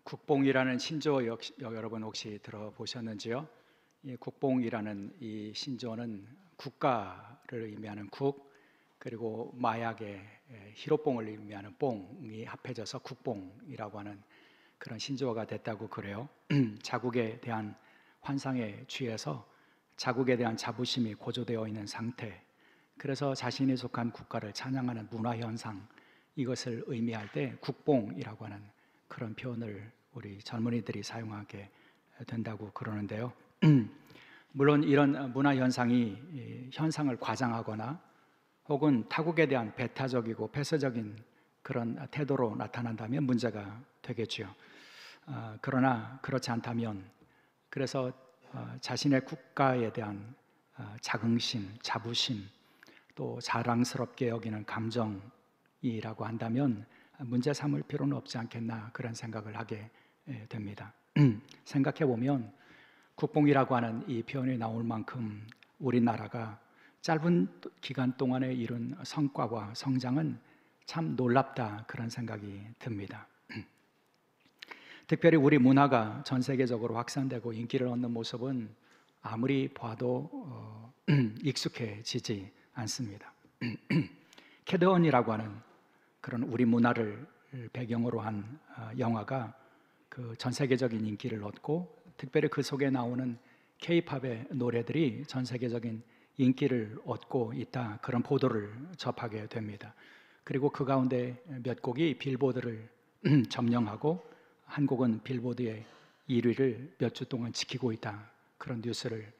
국뽕이라는 신조어 여러분 혹시 들어보셨는지요? 이 국뽕이라는 이 신조어는 국가를 의미하는 국, 그리고 마약의 히로뽕을 의미하는 뽕이 합해져서 국뽕이라고 하는 그런 신조어가 됐다고 그래요. 자국에 대한 환상에 취해서 자국에 대한 자부심이 고조되어 있는 상태, 그래서 자신이 속한 국가를 찬양하는 문화현상, 이것을 의미할 때 국뽕이라고 하는 그런 표현을 우리 젊은이들이 사용하게 된다고 그러는데요. 물론 이런 문화현상이 현상을 과장하거나 혹은 타국에 대한 배타적이고 폐쇄적인 그런 태도로 나타난다면 문제가 되겠죠. 그러나 그렇지 않다면, 그래서 자신의 국가에 대한 자긍심, 자부심, 또 자랑스럽게 여기는 감정이라고 한다면 문제 삼을 필요는 없지 않겠나, 그런 생각을 하게 됩니다. 생각해 보면 국뽕이라고 하는 이 표현이 나올 만큼 우리나라가 짧은 기간 동안에 이룬 성과와 성장은 참 놀랍다, 그런 생각이 듭니다. 특별히 우리 문화가 전 세계적으로 확산되고 인기를 얻는 모습은 아무리 봐도 익숙해지지 않습니다. 캐드언이라고 하는 그런 우리 문화를 배경으로 한 영화가 그 전 세계적인 인기를 얻고, 특별히 그 속에 나오는 K-팝의 노래들이 전 세계적인 인기를 얻고 있다, 그런 보도를 접하게 됩니다. 그리고 그 가운데 몇 곡이 빌보드를 점령하고 한 곡은 빌보드의 1위를 몇 주 동안 지키고 있다, 그런 뉴스를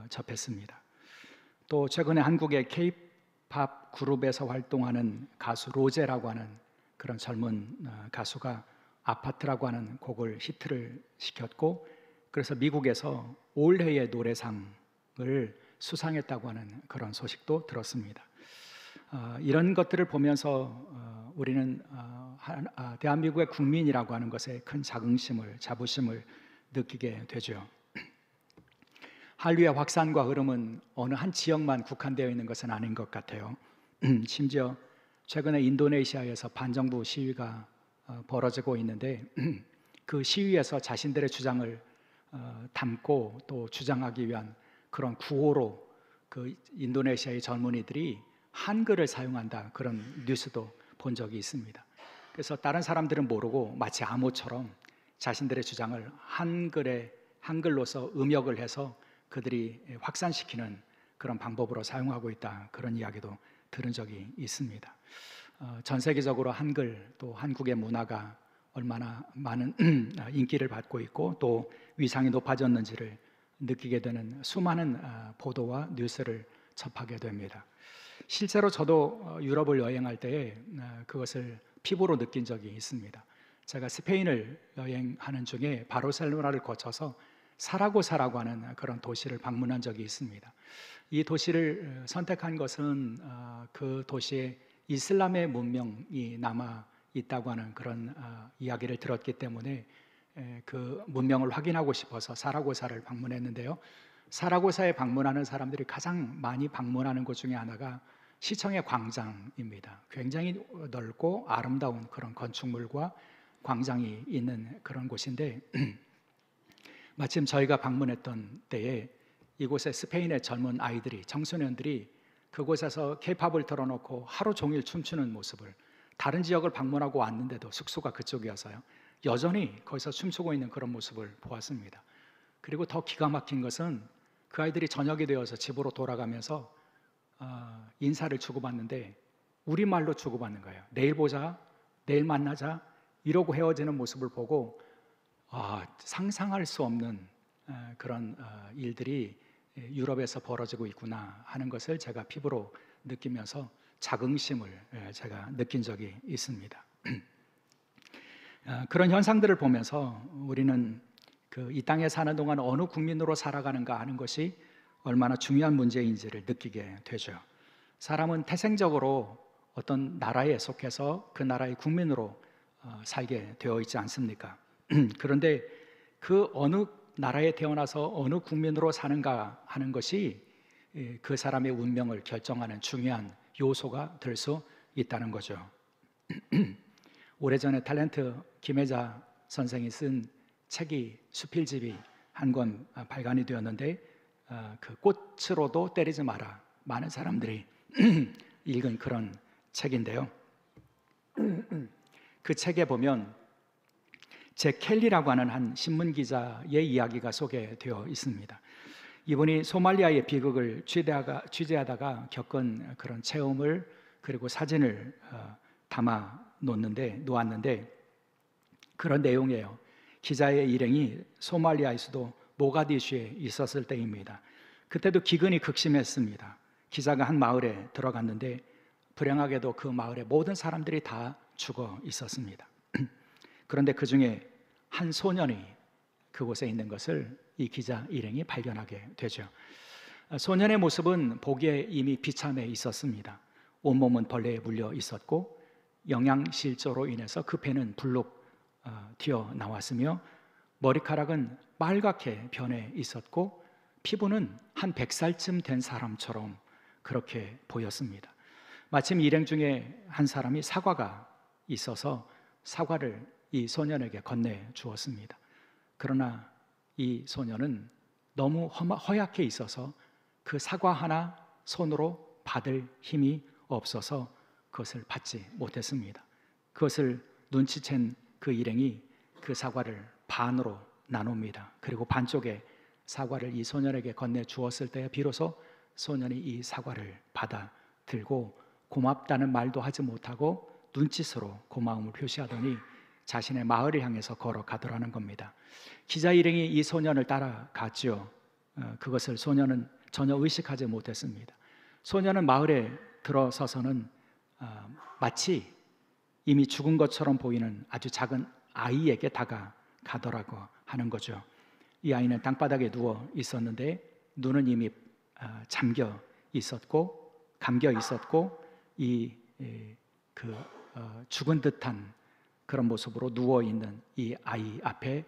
접했습니다. 또 최근에 한국의 K-팝 그룹에서 활동하는 가수 로제라고 하는 그런 젊은 가수가 아파트라고 하는 곡을 히트를 시켰고, 그래서 미국에서 올해의 노래상을 수상했다고 하는 그런 소식도 들었습니다. 이런 것들을 보면서 우리는 대한민국의 국민이라고 하는 것에 큰 자긍심을, 자부심을 느끼게 되죠. 한류의 확산과 흐름은 어느 한 지역만 국한되어 있는 것은 아닌 것 같아요. 심지어 최근에 인도네시아에서 반정부 시위가 벌어지고 있는데 그 시위에서 자신들의 주장을 담고 또 주장하기 위한 그런 구호로 그 인도네시아의 젊은이들이 한글을 사용한다, 그런 뉴스도 본 적이 있습니다. 그래서 다른 사람들은 모르고 마치 암호처럼 자신들의 주장을 한글로서 음역을 해서 그들이 확산시키는 그런 방법으로 사용하고 있다, 그런 이야기도 들은 적이 있습니다. 전 세계적으로 한글, 또 한국의 문화가 얼마나 많은 인기를 받고 있고 또 위상이 높아졌는지를 느끼게 되는 수많은 보도와 뉴스를 접하게 됩니다. 실제로 저도 유럽을 여행할 때에 그것을 피부로 느낀 적이 있습니다. 제가 스페인을 여행하는 중에 바르셀로나를 거쳐서 사라고사라고 하는 그런 도시를 방문한 적이 있습니다. 이 도시를 선택한 것은 그 도시에 이슬람의 문명이 남아 있다고 하는 그런 이야기를 들었기 때문에 그 문명을 확인하고 싶어서 사라고사를 방문했는데요. 사라고사에 방문하는 사람들이 가장 많이 방문하는 곳 중에 하나가 시청의 광장입니다. 굉장히 넓고 아름다운 그런 건축물과 광장이 있는 그런 곳인데 마침 저희가 방문했던 때에 이곳에 스페인의 젊은 아이들이, 청소년들이 그곳에서 K-팝을 틀어놓고 하루 종일 춤추는 모습을, 다른 지역을 방문하고 왔는데도 숙소가 그쪽이어서요, 여전히 거기서 춤추고 있는 그런 모습을 보았습니다. 그리고 더 기가 막힌 것은 그 아이들이 저녁이 되어서 집으로 돌아가면서 인사를 주고받는데 우리말로 주고받는 거예요. 내일 보자, 내일 만나자, 이러고 헤어지는 모습을 보고 상상할 수 없는 그런 일들이 유럽에서 벌어지고 있구나 하는 것을 제가 피부로 느끼면서 자긍심을 제가 느낀 적이 있습니다. 그런 현상들을 보면서 우리는 이 땅에 사는 동안 어느 국민으로 살아가는가 하는 것이 얼마나 중요한 문제인지를 느끼게 되죠. 사람은 태생적으로 어떤 나라에 속해서 그 나라의 국민으로 살게 되어 있지 않습니까? 그런데 그 어느 나라에 태어나서 어느 국민으로 사는가 하는 것이 그 사람의 운명을 결정하는 중요한 요소가 될 수 있다는 거죠. 오래전에 탤런트 김혜자 선생이 쓴 책이 수필집이 한 권 발간이 되었는데 그 꽃으로도 때리지 마라, 많은 사람들이 읽은 그런 책인데요. 그 책에 보면 잭 켈리라고 하는 한 신문 기자의 이야기가 소개되어 있습니다. 이분이 소말리아의 비극을 취재하다가 겪은 그런 체험을 그리고 사진을 담아 놓았는데 그런 내용이에요. 기자의 일행이 소말리아의 수도 모가디슈에 있었을 때입니다. 그때도 기근이 극심했습니다. 기자가 한 마을에 들어갔는데 불행하게도 그 마을의 모든 사람들이 다 죽어 있었습니다. 그런데 그 중에 한 소년이 그곳에 있는 것을 이 기자 일행이 발견하게 되죠. 소년의 모습은 보기에 이미 비참해 있었습니다. 온몸은 벌레에 물려 있었고 영양실조로 인해서 그 배는 불룩 튀어나왔으며 머리카락은 빨갛게 변해 있었고 피부는 한 100살쯤 된 사람처럼 그렇게 보였습니다. 마침 일행 중에 한 사람이 사과가 있어서 사과를 이 소년에게 건네 주었습니다. 그러나 이 소년은 너무 허약해 있어서 그 사과 하나 손으로 받을 힘이 없어서 그것을 받지 못했습니다. 그것을 눈치챈 그 일행이 그 사과를 반으로 나눕니다. 그리고 반쪽의 사과를 이 소년에게 건네 주었을 때 비로소 소년이 이 사과를 받아 들고 고맙다는 말도 하지 못하고 눈짓으로 고마움을 표시하더니 자신의 마을을 향해서 걸어가더라는 겁니다. 기자 일행이 이 소년을 따라갔지요. 그것을 소년은 전혀 의식하지 못했습니다. 소년은 마을에 들어서서는 마치 이미 죽은 것처럼 보이는 아주 작은 아이에게 다가가더라고 하는 거죠. 이 아이는 땅바닥에 누워 있었는데 눈은 이미 잠겨 있었고 감겨 있었고 죽은 듯한 그런 모습으로 누워 있는 이 아이 앞에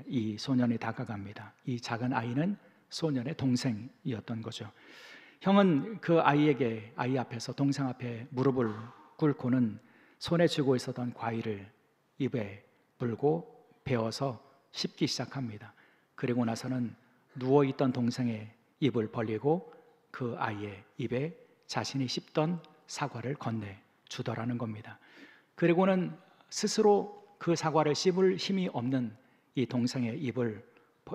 이 소년이 다가갑니다. 이 작은 아이는 소년의 동생이었던 거죠. 형은 그 아이 앞에서 동생 앞에 무릎을 꿇고는 손에 쥐고 있었던 과일을 입에 물고 베어서 씹기 시작합니다. 그리고 나서는 누워있던 동생의 입을 벌리고 그 아이의 입에 자신이 씹던 사과를 건네 주더라는 겁니다. 그리고는 스스로 그 사과를 씹을 힘이 없는 이 동생의 입을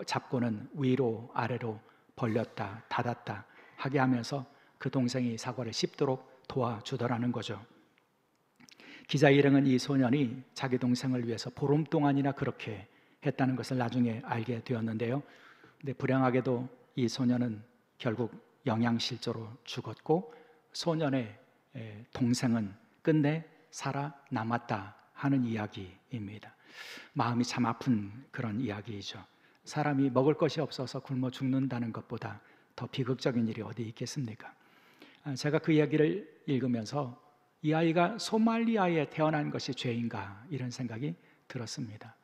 잡고는 위로 아래로 벌렸다 닫았다 하게 하면서 그 동생이 사과를 씹도록 도와주더라는 거죠. 기자 일행은 이 소년이 자기 동생을 위해서 보름 동안이나 그렇게 했다는 것을 나중에 알게 되었는데요. 근데 불행하게도 이 소년은 결국 영양실조로 죽었고 소년의 동생은 끝내 살아남았다 하는 이야기입니다. 마음이 참 아픈 그런 이야기이죠. 사람이 먹을 것이 없어서 굶어 죽는다는 것보다 더 비극적인 일이 어디 있겠습니까? 제가 그 이야기를 읽으면서 이 아이가 소말리아에 태어난 것이 죄인가 이런 생각이 들었습니다.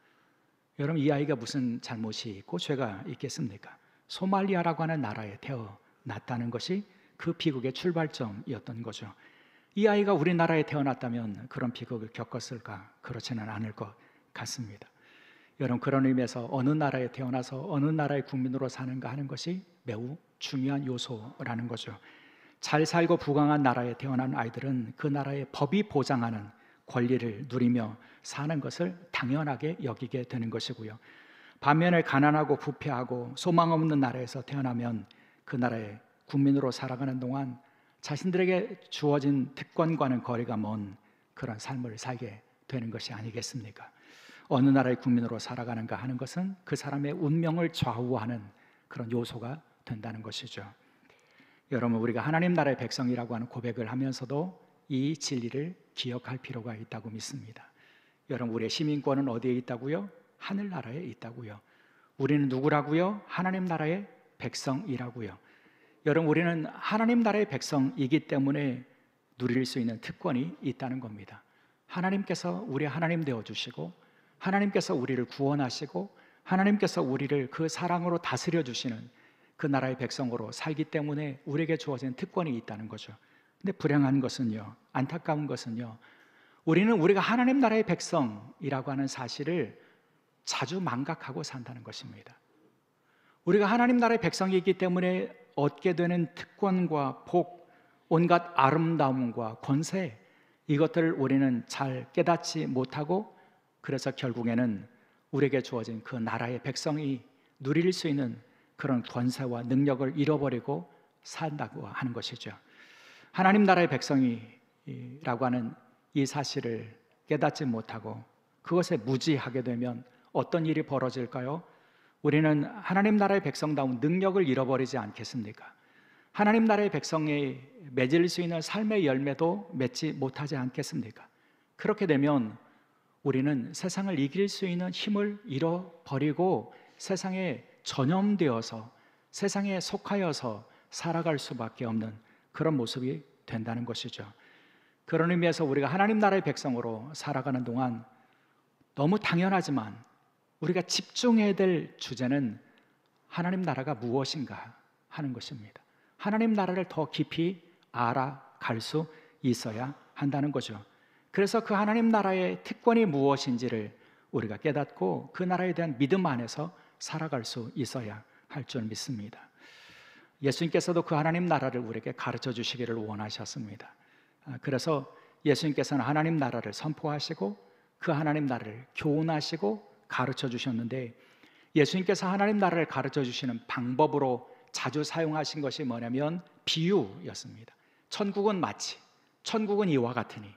여러분, 이 아이가 무슨 잘못이 있고 죄가 있겠습니까? 소말리아라고 하는 나라에 태어났다는 것이 그 비극의 출발점이었던 거죠. 이 아이가 우리나라에 태어났다면 그런 비극을 겪었을까? 그렇지는 않을 것 같습니다. 여러분, 그런 의미에서 어느 나라에 태어나서 어느 나라의 국민으로 사는가 하는 것이 매우 중요한 요소라는 거죠. 잘 살고 부강한 나라에 태어난 아이들은 그 나라의 법이 보장하는 권리를 누리며 사는 것을 당연하게 여기게 되는 것이고요. 반면에 가난하고 부패하고 소망 없는 나라에서 태어나면 그 나라의 국민으로 살아가는 동안 자신들에게 주어진 특권과는 거리가 먼 그런 삶을 살게 되는 것이 아니겠습니까? 어느 나라의 국민으로 살아가는가 하는 것은 그 사람의 운명을 좌우하는 그런 요소가 된다는 것이죠. 여러분, 우리가 하나님 나라의 백성이라고 하는 고백을 하면서도 이 진리를 기억할 필요가 있다고 믿습니다. 여러분, 우리의 시민권은 어디에 있다고요? 하늘나라에 있다고요. 우리는 누구라고요? 하나님 나라의 백성이라고요. 여러분, 우리는 하나님 나라의 백성이기 때문에 누릴 수 있는 특권이 있다는 겁니다. 하나님께서 우리 하나님 되어주시고 하나님께서 우리를 구원하시고 하나님께서 우리를 그 사랑으로 다스려 주시는 그 나라의 백성으로 살기 때문에 우리에게 주어진 특권이 있다는 거죠. 근데 불행한 것은요, 안타까운 것은요, 우리가 하나님 나라의 백성이라고 하는 사실을 자주 망각하고 산다는 것입니다. 우리가 하나님 나라의 백성이기 때문에 얻게 되는 특권과 복, 온갖 아름다움과 권세, 이것들을 우리는 잘 깨닫지 못하고, 그래서 결국에는 우리에게 주어진 그 나라의 백성이 누릴 수 있는 그런 권세와 능력을 잃어버리고 산다고 하는 것이죠. 하나님 나라의 백성이라고 하는 이 사실을 깨닫지 못하고 그것에 무지하게 되면 어떤 일이 벌어질까요? 우리는 하나님 나라의 백성다운 능력을 잃어버리지 않겠습니까? 하나님 나라의 백성이 맺을 수 있는 삶의 열매도 맺지 못하지 않겠습니까? 그렇게 되면 우리는 세상을 이길 수 있는 힘을 잃어버리고 세상에 전염되어서 세상에 속하여서 살아갈 수밖에 없는 그런 모습이 된다는 것이죠. 그런 의미에서 우리가 하나님 나라의 백성으로 살아가는 동안 너무 당연하지만 우리가 집중해야 될 주제는 하나님 나라가 무엇인가 하는 것입니다. 하나님 나라를 더 깊이 알아갈 수 있어야 한다는 거죠. 그래서 그 하나님 나라의 특권이 무엇인지를 우리가 깨닫고 그 나라에 대한 믿음 안에서 살아갈 수 있어야 할 줄 믿습니다. 예수님께서도 그 하나님 나라를 우리에게 가르쳐 주시기를 원하셨습니다. 그래서 예수님께서는 하나님 나라를 선포하시고 그 하나님 나라를 교훈하시고 가르쳐 주셨는데, 예수님께서 하나님 나라를 가르쳐 주시는 방법으로 자주 사용하신 것이 뭐냐면 비유였습니다. 천국은 마치, 천국은 이와 같으니.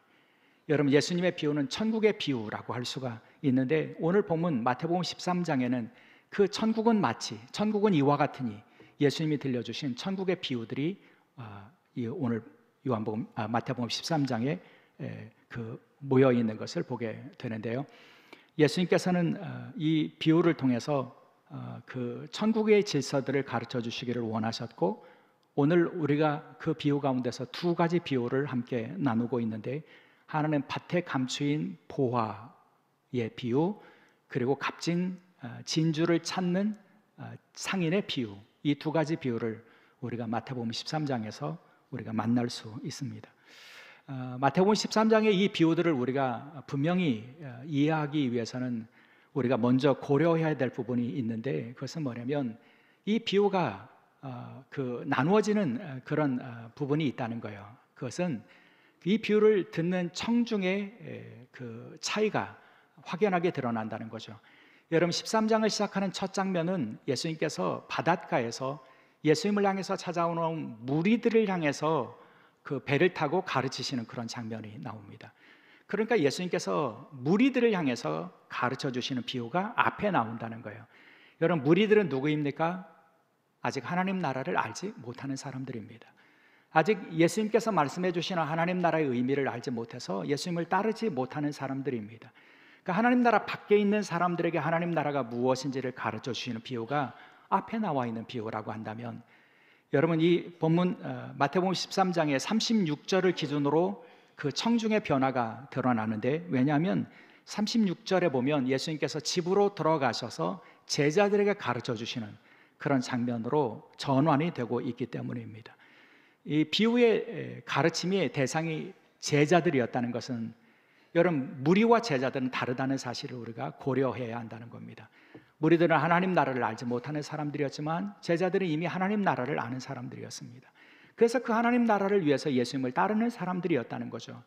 여러분, 예수님의 비유는 천국의 비유라고 할 수가 있는데, 오늘 본문 마태복음 13장에는 그 천국은 마치, 천국은 이와 같으니 예수님이 들려주신 천국의 비유들이 오늘 마태복음 13장에 모여 있는 것을 보게 되는데요. 예수님께서는 이 비유를 통해서 그 천국의 질서들을 가르쳐 주시기를 원하셨고, 오늘 우리가 그 비유 가운데서 두 가지 비유를 함께 나누고 있는데, 하나는 밭에 감추인 보화의 비유, 그리고 값진 진주를 찾는 상인의 비유, 이 두 가지 비유를 우리가 마태복음 13장에서 우리가 만날 수 있습니다. 마태복음 13장의 이 비유들을 우리가 분명히 이해하기 위해서는 우리가 먼저 고려해야 될 부분이 있는데, 그것은 뭐냐면 이 비유가 나누어지는 그런 부분이 있다는 거예요. 그것은 이 비유를 듣는 청중의 그 차이가 확연하게 드러난다는 거죠. 여러분, 13장을 시작하는 첫 장면은 예수님께서 바닷가에서 예수님을 향해서 찾아오는 무리들을 향해서 그 배를 타고 가르치시는 그런 장면이 나옵니다. 그러니까 예수님께서 무리들을 향해서 가르쳐 주시는 비유가 앞에 나온다는 거예요. 여러분, 무리들은 누구입니까? 아직 하나님 나라를 알지 못하는 사람들입니다. 아직 예수님께서 말씀해 주시는 하나님 나라의 의미를 알지 못해서 예수님을 따르지 못하는 사람들입니다. 그러니까 하나님 나라 밖에 있는 사람들에게 하나님 나라가 무엇인지를 가르쳐 주시는 비유가 앞에 나와 있는 비유라고 한다면, 여러분, 이 본문 마태복음 13장의 36절을 기준으로 그 청중의 변화가 드러나는데, 왜냐하면 36절에 보면 예수님께서 집으로 들어가셔서 제자들에게 가르쳐 주시는 그런 장면으로 전환이 되고 있기 때문입니다. 이 비유의 가르침의 대상이 제자들이었다는 것은, 여러분, 무리와 제자들은 다르다는 사실을 우리가 고려해야 한다는 겁니다. 무리들은 하나님 나라를 알지 못하는 사람들이었지만 제자들은 이미 하나님 나라를 아는 사람들이었습니다. 그래서 그 하나님 나라를 위해서 예수님을 따르는 사람들이었다는 거죠.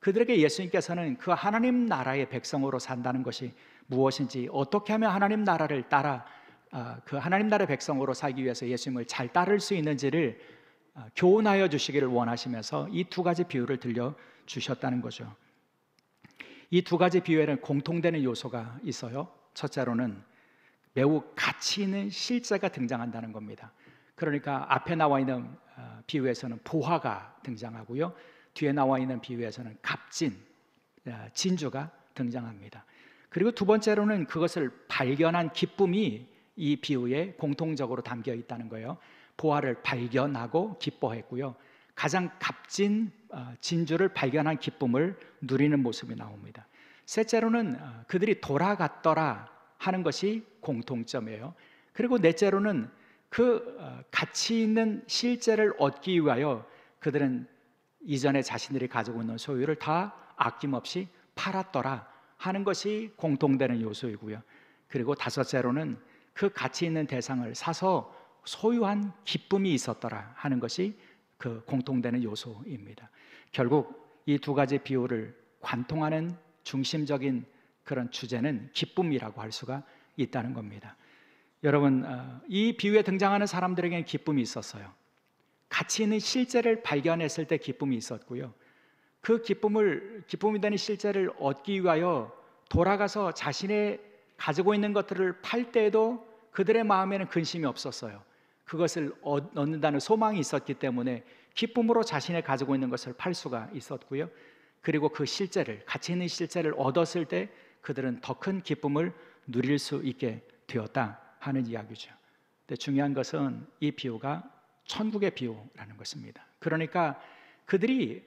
그들에게 예수님께서는 그 하나님 나라의 백성으로 산다는 것이 무엇인지, 어떻게 하면 하나님 나라를 따라 그 하나님 나라의 백성으로 살기 위해서 예수님을 잘 따를 수 있는지를 교훈하여 주시기를 원하시면서 이 두 가지 비유를 들려주셨다는 거죠. 이 두 가지 비유에는 공통되는 요소가 있어요. 첫째로는 매우 가치 있는 실제가 등장한다는 겁니다. 그러니까 앞에 나와 있는 비유에서는 보화가 등장하고요, 뒤에 나와 있는 비유에서는 값진 진주가 등장합니다. 그리고 두 번째로는 그것을 발견한 기쁨이 이 비유에 공통적으로 담겨 있다는 거예요. 보화를 발견하고 기뻐했고요, 가장 값진 진주를 발견한 기쁨을 누리는 모습이 나옵니다. 셋째로는 그들이 돌아갔더라 하는 것이 공통점이에요. 그리고 넷째로는 그 가치 있는 실제를 얻기 위하여 그들은 이전에 자신들이 가지고 있는 소유를 다 아낌없이 팔았더라 하는 것이 공통되는 요소이고요. 그리고 다섯째로는 그 가치 있는 대상을 사서 소유한 기쁨이 있었더라 하는 것이 그 공통되는 요소입니다. 결국 이 두 가지 비유를 관통하는 중심적인 그런 주제는 기쁨이라고 할 수가 있다는 겁니다. 여러분, 이 비유에 등장하는 사람들에게는 기쁨이 있었어요. 가치 있는 실제를 발견했을 때 기쁨이 있었고요. 그 기쁨이 되는 실제를 얻기 위하여 돌아가서 자신의 가지고 있는 것들을 팔 때에도 그들의 마음에는 근심이 없었어요. 그것을 얻는다는 소망이 있었기 때문에 기쁨으로 자신의 가지고 있는 것을 팔 수가 있었고요. 그리고 그 실제를, 가치 있는 실제를 얻었을 때 그들은 더 큰 기쁨을 누릴 수 있게 되었다 하는 이야기죠. 근데 중요한 것은 이 비유가 천국의 비유라는 것입니다. 그러니까 그들이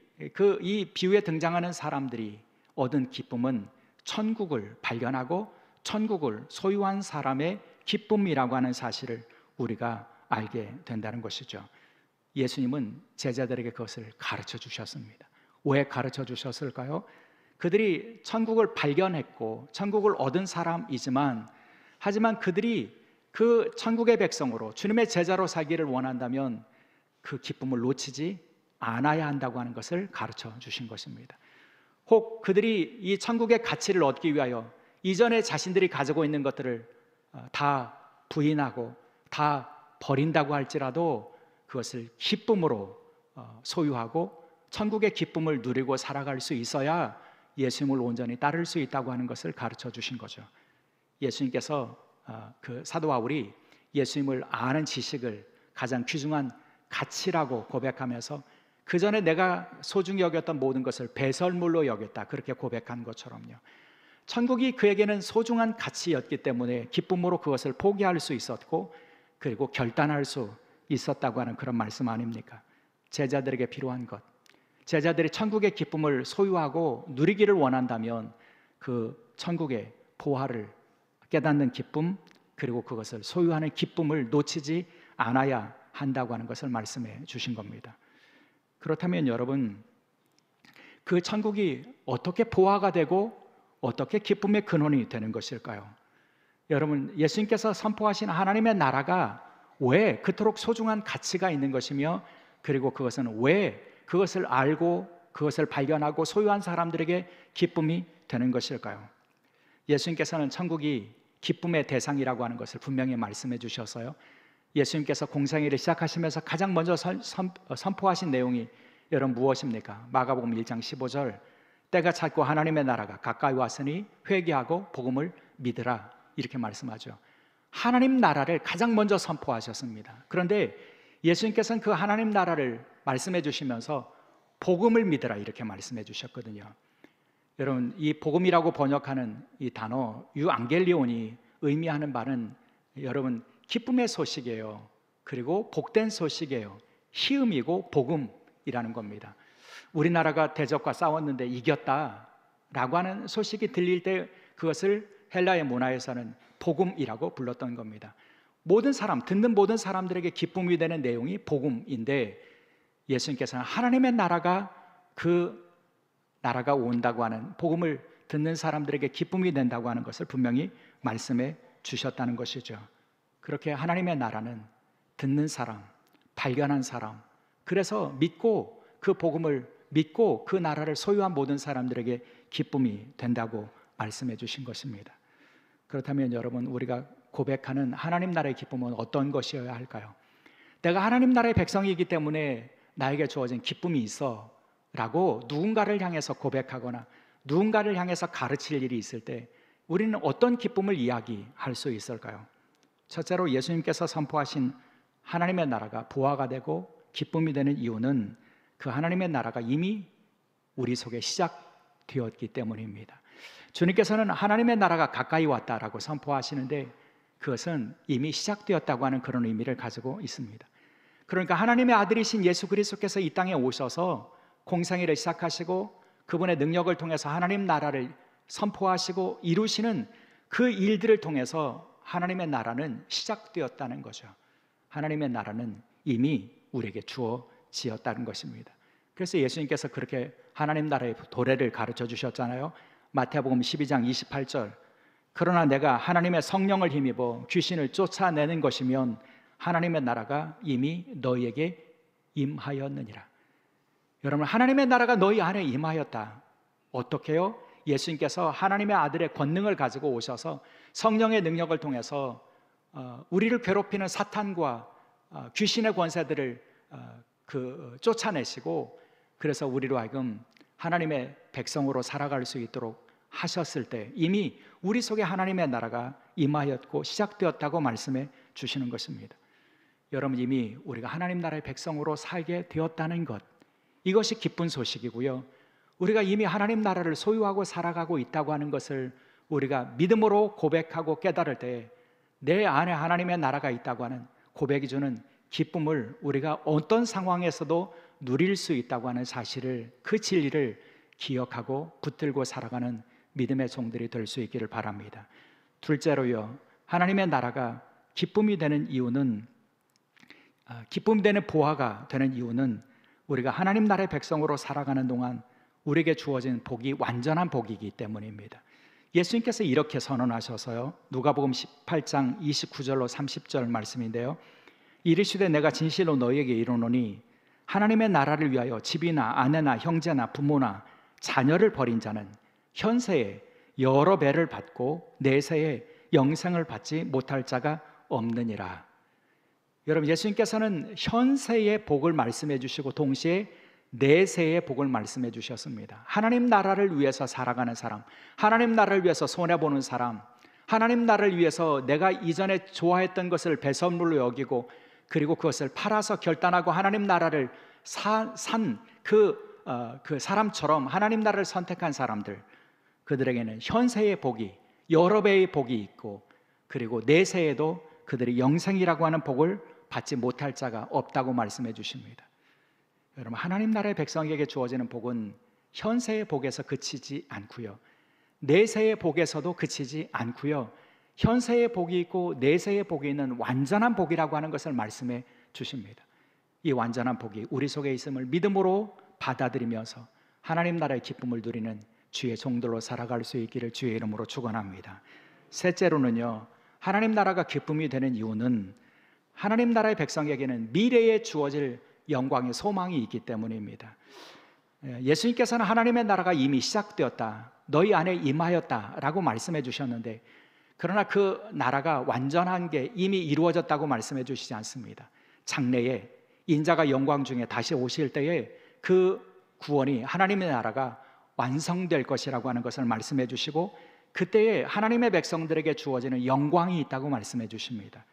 이 비유에 등장하는 사람들이 얻은 기쁨은 천국을 발견하고 천국을 소유한 사람의 기쁨이라고 하는 사실을 우리가 알게 된다는 것이죠. 예수님은 제자들에게 그것을 가르쳐 주셨습니다. 왜 가르쳐 주셨을까요? 그들이 천국을 발견했고 천국을 얻은 사람이지만, 하지만 그들이 그 천국의 백성으로 주님의 제자로 살기를 원한다면 그 기쁨을 놓치지 않아야 한다고 하는 것을 가르쳐 주신 것입니다. 혹 그들이 이 천국의 가치를 얻기 위하여 이전에 자신들이 가지고 있는 것들을 다 부인하고 다 버린다고 할지라도 그것을 기쁨으로 소유하고 천국의 기쁨을 누리고 살아갈 수 있어야 예수님을 온전히 따를 수 있다고 하는 것을 가르쳐 주신 거죠. 예수님께서 그 사도 바울이 예수님을 아는 지식을 가장 귀중한 가치라고 고백하면서 그 전에 내가 소중히 여겼던 모든 것을 배설물로 여겼다, 그렇게 고백한 것처럼요. 천국이 그에게는 소중한 가치였기 때문에 기쁨으로 그것을 포기할 수 있었고 그리고 결단할 수 있었다고 하는 그런 말씀 아닙니까? 제자들에게 필요한 것, 제자들이 천국의 기쁨을 소유하고 누리기를 원한다면 그 천국의 보화를 깨닫는 기쁨, 그리고 그것을 소유하는 기쁨을 놓치지 않아야 한다고 하는 것을 말씀해 주신 겁니다. 그렇다면 여러분, 그 천국이 어떻게 보화가 되고 어떻게 기쁨의 근원이 되는 것일까요? 여러분, 예수님께서 선포하신 하나님의 나라가 왜 그토록 소중한 가치가 있는 것이며, 그리고 그것은 왜 그것을 알고 그것을 발견하고 소유한 사람들에게 기쁨이 되는 것일까요? 예수님께서는 천국이 기쁨의 대상이라고 하는 것을 분명히 말씀해 주셔서요, 예수님께서 공생애를 시작하시면서 가장 먼저 선포하신 내용이 여러분 무엇입니까? 마가복음 1장 15절, 때가 찼고 하나님의 나라가 가까이 왔으니 회개하고 복음을 믿으라, 이렇게 말씀하죠. 하나님 나라를 가장 먼저 선포하셨습니다. 그런데 예수님께서는 그 하나님 나라를 말씀해 주시면서 복음을 믿으라, 이렇게 말씀해 주셨거든요. 여러분, 이 복음이라고 번역하는 이 단어 유앙겔리온이 의미하는 바는 여러분 기쁨의 소식이에요. 그리고 복된 소식이에요. 희음이고 복음이라는 겁니다. 우리나라가 대적과 싸웠는데 이겼다라고 하는 소식이 들릴 때 그것을 헬라의 문화에서는 복음이라고 불렀던 겁니다. 모든 사람, 듣는 모든 사람들에게 기쁨이 되는 내용이 복음인데, 예수님께서는 하나님의 나라가 그 나라가 온다고 하는 복음을 듣는 사람들에게 기쁨이 된다고 하는 것을 분명히 말씀해 주셨다는 것이죠. 그렇게 하나님의 나라는 듣는 사람, 발견한 사람, 그래서 믿고 그 복음을 믿고 그 나라를 소유한 모든 사람들에게 기쁨이 된다고 말씀해 주신 것입니다. 그렇다면 여러분, 우리가 고백하는 하나님 나라의 기쁨은 어떤 것이어야 할까요? 내가 하나님 나라의 백성이기 때문에 나에게 주어진 기쁨이 있어 라고 누군가를 향해서 고백하거나 누군가를 향해서 가르칠 일이 있을 때 우리는 어떤 기쁨을 이야기할 수 있을까요? 첫째로 예수님께서 선포하신 하나님의 나라가 보화가 되고 기쁨이 되는 이유는 그 하나님의 나라가 이미 우리 속에 시작되었기 때문입니다. 주님께서는 하나님의 나라가 가까이 왔다라고 선포하시는데 그것은 이미 시작되었다고 하는 그런 의미를 가지고 있습니다. 그러니까 하나님의 아들이신 예수 그리스도께서 이 땅에 오셔서 공생애를 시작하시고 그분의 능력을 통해서 하나님 나라를 선포하시고 이루시는 그 일들을 통해서 하나님의 나라는 시작되었다는 거죠. 하나님의 나라는 이미 우리에게 주어지었다는 것입니다. 그래서 예수님께서 그렇게 하나님 나라의 도래를 가르쳐 주셨잖아요. 마태복음 12장 28절, 그러나 내가 하나님의 성령을 힘입어 귀신을 쫓아내는 것이면 하나님의 나라가 이미 너희에게 임하였느니라. 여러분, 하나님의 나라가 너희 안에 임하였다. 어떻게요? 예수님께서 하나님의 아들의 권능을 가지고 오셔서 성령의 능력을 통해서 우리를 괴롭히는 사탄과 귀신의 권세들을 쫓아내시고, 그래서 우리로 하여금 하나님의 백성으로 살아갈 수 있도록 하셨을 때 이미 우리 속에 하나님의 나라가 임하였고 시작되었다고 말씀해 주시는 것입니다. 여러분, 이미 우리가 하나님 나라의 백성으로 살게 되었다는 것, 이것이 기쁜 소식이고요. 우리가 이미 하나님 나라를 소유하고 살아가고 있다고 하는 것을 우리가 믿음으로 고백하고 깨달을 때 내 안에 하나님의 나라가 있다고 하는 고백이 주는 기쁨을 우리가 어떤 상황에서도 누릴 수 있다고 하는 사실을, 그 진리를 기억하고 붙들고 살아가는 믿음의 종들이 될 수 있기를 바랍니다. 둘째로요, 하나님의 나라가 기쁨이 되는 이유는, 기쁨이 되는 보화가 되는 이유는 우리가 하나님 나라의 백성으로 살아가는 동안 우리에게 주어진 복이 완전한 복이기 때문입니다. 예수님께서 이렇게 선언하셔서요, 누가복음 18장 29절로 30절 말씀인데요, 이르시되 내가 진실로 너희에게 이르노니 하나님의 나라를 위하여 집이나 아내나 형제나 부모나 자녀를 버린 자는 현세에 여러 배를 받고 내세에 영생을 받지 못할 자가 없느니라. 여러분, 예수님께서는 현세의 복을 말씀해 주시고 동시에 내세의 복을 말씀해 주셨습니다. 하나님 나라를 위해서 살아가는 사람, 하나님 나라를 위해서 손해보는 사람, 하나님 나라를 위해서 내가 이전에 좋아했던 것을 배설물로 여기고 그리고 그것을 팔아서 결단하고 하나님 나라를 산 그 사람처럼 하나님 나라를 선택한 사람들, 그들에게는 현세의 복이, 여러 배의 복이 있고 그리고 내세에도 그들이 영생이라고 하는 복을 받지 못할 자가 없다고 말씀해 주십니다. 여러분, 하나님 나라의 백성에게 주어지는 복은 현세의 복에서 그치지 않고요, 내세의 복에서도 그치지 않고요, 현세의 복이 있고 내세의 복이 있는 완전한 복이라고 하는 것을 말씀해 주십니다. 이 완전한 복이 우리 속에 있음을 믿음으로 받아들이면서 하나님 나라의 기쁨을 누리는 주의 종들로 살아갈 수 있기를 주의 이름으로 축원합니다. 셋째로는요, 하나님 나라가 기쁨이 되는 이유는 하나님 나라의 백성에게는 미래에 주어질 영광의 소망이 있기 때문입니다. 예수님께서는 하나님의 나라가 이미 시작되었다, 너희 안에 임하였다 라고 말씀해 주셨는데, 그러나 그 나라가 완전한 게 이미 이루어졌다고 말씀해 주시지 않습니다. 장래에 인자가 영광 중에 다시 오실 때에 그 구원이, 하나님의 나라가 완성될 것이라고 하는 것을 말씀해 주시고, 그때에 하나님의 백성들에게 주어지는 영광이 있다고 말씀해 주십니다.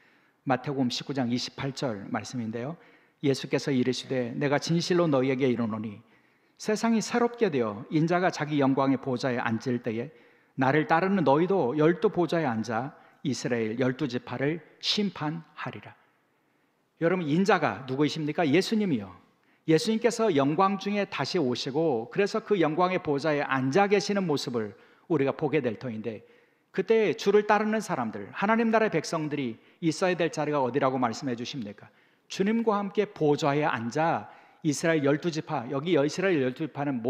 마태복음 19장 28절 말씀인데요, 예수께서 이르시되 내가 진실로 너희에게 이르노니 세상이 새롭게 되어 인자가 자기 영광의 보좌에 앉을 때에 나를 따르는 너희도 12 보좌에 앉아 이스라엘 12지파를 심판하리라. 여러분, 인자가 누구이십니까? 예수님이요. 예수님께서 영광 중에 다시 오시고 그래서 그 영광의 보좌에 앉아 계시는 모습을 우리가 보게 될 터인데, 그때 주를 따르는 사람들, 하나님 나라의 백성들이 있어야 될 자리가 어디라고 말씀해 주십니까? 주님과 함께 보좌에 앉아 이스라엘 12지파, 여기 이스라엘 12지파는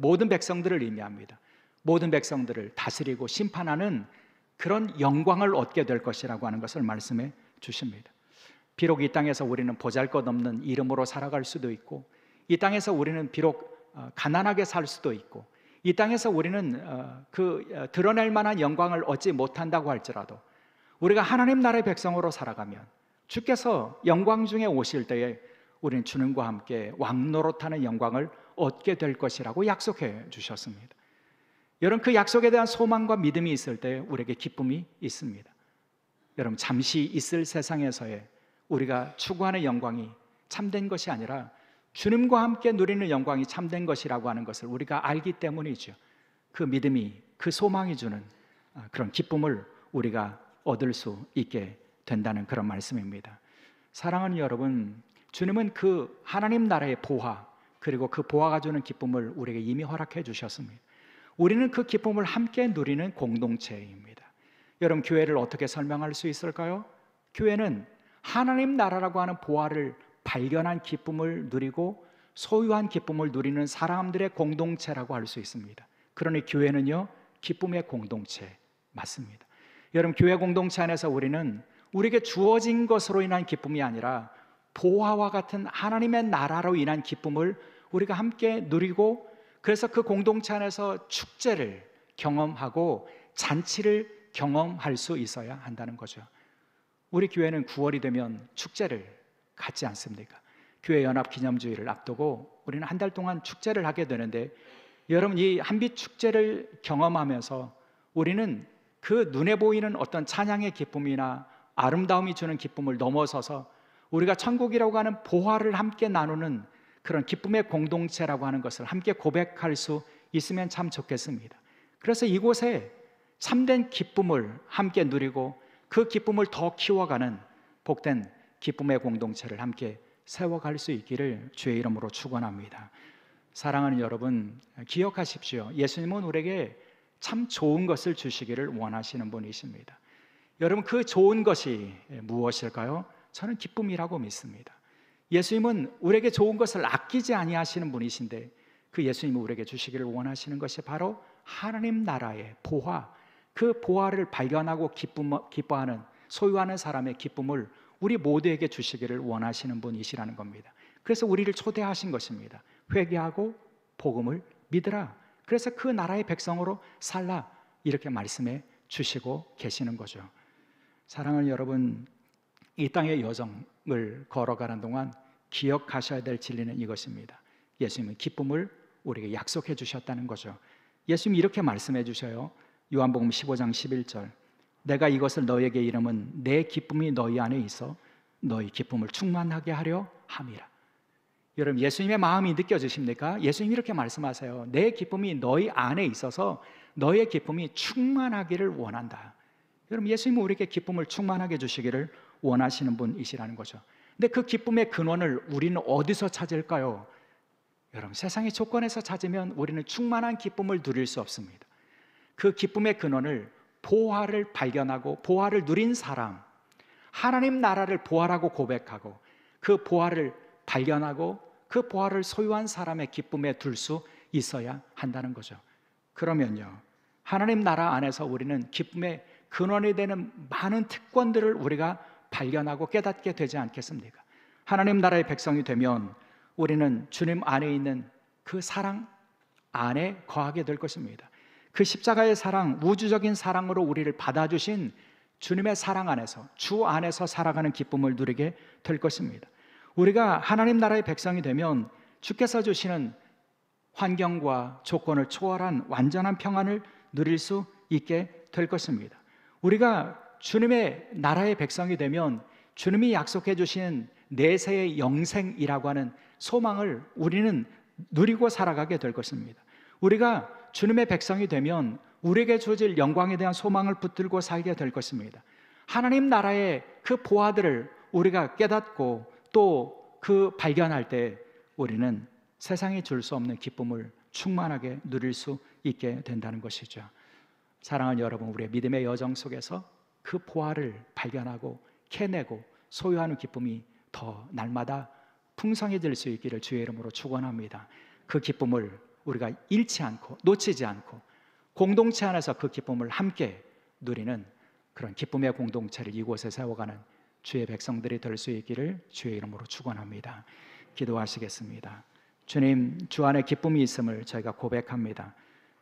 모든 백성들을 의미합니다. 모든 백성들을 다스리고 심판하는 그런 영광을 얻게 될 것이라고 하는 것을 말씀해 주십니다. 비록 이 땅에서 우리는 보잘것없는 이름으로 살아갈 수도 있고, 이 땅에서 우리는 비록 가난하게 살 수도 있고, 이 땅에서 우리는 드러낼 만한 영광을 얻지 못한다고 할지라도 우리가 하나님 나라의 백성으로 살아가면 주께서 영광 중에 오실 때에 우리는 주님과 함께 왕노릇하는 영광을 얻게 될 것이라고 약속해 주셨습니다. 여러분, 그 약속에 대한 소망과 믿음이 있을 때 우리에게 기쁨이 있습니다. 여러분, 잠시 있을 세상에서의 우리가 추구하는 영광이 참된 것이 아니라 주님과 함께 누리는 영광이 참된 것이라고 하는 것을 우리가 알기 때문이죠. 그 믿음이, 그 소망이 주는 그런 기쁨을 우리가 얻을 수 있게 된다는 그런 말씀입니다. 사랑하는 여러분, 주님은 그 하나님 나라의 보화, 그리고 그 보화가 주는 기쁨을 우리에게 이미 허락해 주셨습니다. 우리는 그 기쁨을 함께 누리는 공동체입니다. 여러분, 교회를 어떻게 설명할 수 있을까요? 교회는 하나님 나라라고 하는 보화를 발견한 기쁨을 누리고 소유한 기쁨을 누리는 사람들의 공동체라고 할 수 있습니다. 그러니 교회는요, 기쁨의 공동체, 맞습니다. 여러분, 교회 공동체 안에서 우리는 우리에게 주어진 것으로 인한 기쁨이 아니라 보화와 같은 하나님의 나라로 인한 기쁨을 우리가 함께 누리고, 그래서 그 공동체 안에서 축제를 경험하고 잔치를 경험할 수 있어야 한다는 거죠. 우리 교회는 9월이 되면 축제를 갖지 않습니까? 교회 연합 기념주일을 앞두고 우리는 한 달 동안 축제를 하게 되는데, 여러분, 이 한빛 축제를 경험하면서 우리는 그 눈에 보이는 어떤 찬양의 기쁨이나 아름다움이 주는 기쁨을 넘어서서 우리가 천국이라고 하는 보화를 함께 나누는 그런 기쁨의 공동체라고 하는 것을 함께 고백할 수 있으면 참 좋겠습니다. 그래서 이곳에 참된 기쁨을 함께 누리고 그 기쁨을 더 키워가는 복된 기쁨의 공동체를 함께 세워갈 수 있기를 주의 이름으로 축원합니다. 사랑하는 여러분, 기억하십시오. 예수님은 우리에게 참 좋은 것을 주시기를 원하시는 분이십니다. 여러분, 그 좋은 것이 무엇일까요? 저는 기쁨이라고 믿습니다. 예수님은 우리에게 좋은 것을 아끼지 아니하시는 분이신데, 그 예수님이 우리에게 주시기를 원하시는 것이 바로 하나님 나라의 보화, 그 보화를 발견하고 기뻐하는, 소유하는 사람의 기쁨을 우리 모두에게 주시기를 원하시는 분이시라는 겁니다. 그래서 우리를 초대하신 것입니다. 회개하고 복음을 믿으라. 그래서 그 나라의 백성으로 살라, 이렇게 말씀해 주시고 계시는 거죠. 사랑하는 여러분, 이 땅의 여정을 걸어가는 동안 기억하셔야 될 진리는 이것입니다. 예수님은 기쁨을 우리에게 약속해 주셨다는 거죠. 예수님이 이렇게 말씀해 주셔요. 요한복음 15장 11절, 내가 이것을 너희에게 이름은 내 기쁨이 너희 안에 있어 너희 기쁨을 충만하게 하려 함이라. 여러분, 예수님의 마음이 느껴지십니까? 예수님이 이렇게 말씀하세요. 내 기쁨이 너희 안에 있어서 너희의 기쁨이 충만하기를 원한다. 여러분, 예수님은 우리에게 기쁨을 충만하게 주시기를 원하시는 분이시라는 거죠. 근데 그 기쁨의 근원을 우리는 어디서 찾을까요? 여러분, 세상의 조건에서 찾으면 우리는 충만한 기쁨을 누릴 수 없습니다. 그 기쁨의 근원을 보화를 발견하고 보화를 누린 사람, 하나님 나라를 보화라고 고백하고 그 보화를 발견하고 그 보화를 소유한 사람의 기쁨에 둘 수 있어야 한다는 거죠. 그러면요, 하나님 나라 안에서 우리는 기쁨의 근원이 되는 많은 특권들을 우리가 발견하고 깨닫게 되지 않겠습니까? 하나님 나라의 백성이 되면 우리는 주님 안에 있는 그 사랑 안에 거하게 될 것입니다. 그 십자가의 사랑, 우주적인 사랑으로 우리를 받아주신 주님의 사랑 안에서, 주 안에서 살아가는 기쁨을 누리게 될 것입니다. 우리가 하나님 나라의 백성이 되면 주께서 주시는 환경과 조건을 초월한 완전한 평안을 누릴 수 있게 될 것입니다. 우리가 주님의 나라의 백성이 되면 주님이 약속해 주신 내세의 영생이라고 하는 소망을 우리는 누리고 살아가게 될 것입니다. 우리가 주님의 백성이 되면 우리에게 주어질 영광에 대한 소망을 붙들고 살게 될 것입니다. 하나님 나라의 그 보화들을 우리가 깨닫고 또 그 발견할 때 우리는 세상이 줄 수 없는 기쁨을 충만하게 누릴 수 있게 된다는 것이죠. 사랑하는 여러분, 우리의 믿음의 여정 속에서 그 보화를 발견하고 캐내고 소유하는 기쁨이 더 날마다 풍성해질 수 있기를 주의 이름으로 축원합니다. 그 기쁨을 우리가 잃지 않고 놓치지 않고 공동체 안에서 그 기쁨을 함께 누리는 그런 기쁨의 공동체를 이곳에 세워가는 주의 백성들이 될 수 있기를 주의 이름으로 축원합니다. 기도하시겠습니다. 주님, 주 안에 기쁨이 있음을 저희가 고백합니다.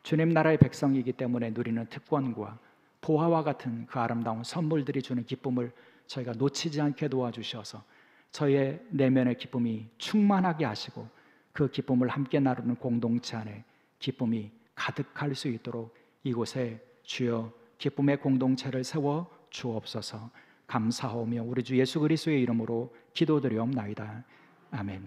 주님 나라의 백성이기 때문에 누리는 특권과 보화와 같은 그 아름다운 선물들이 주는 기쁨을 저희가 놓치지 않게 도와주셔서 저희의 내면의 기쁨이 충만하게 하시고 그 기쁨을 함께 나누는 공동체 안에 기쁨이 가득할 수 있도록 이곳에 주여 기쁨의 공동체를 세워 주옵소서. 감사하오며 우리 주 예수 그리스도의 이름으로 기도드리옵나이다. 아멘.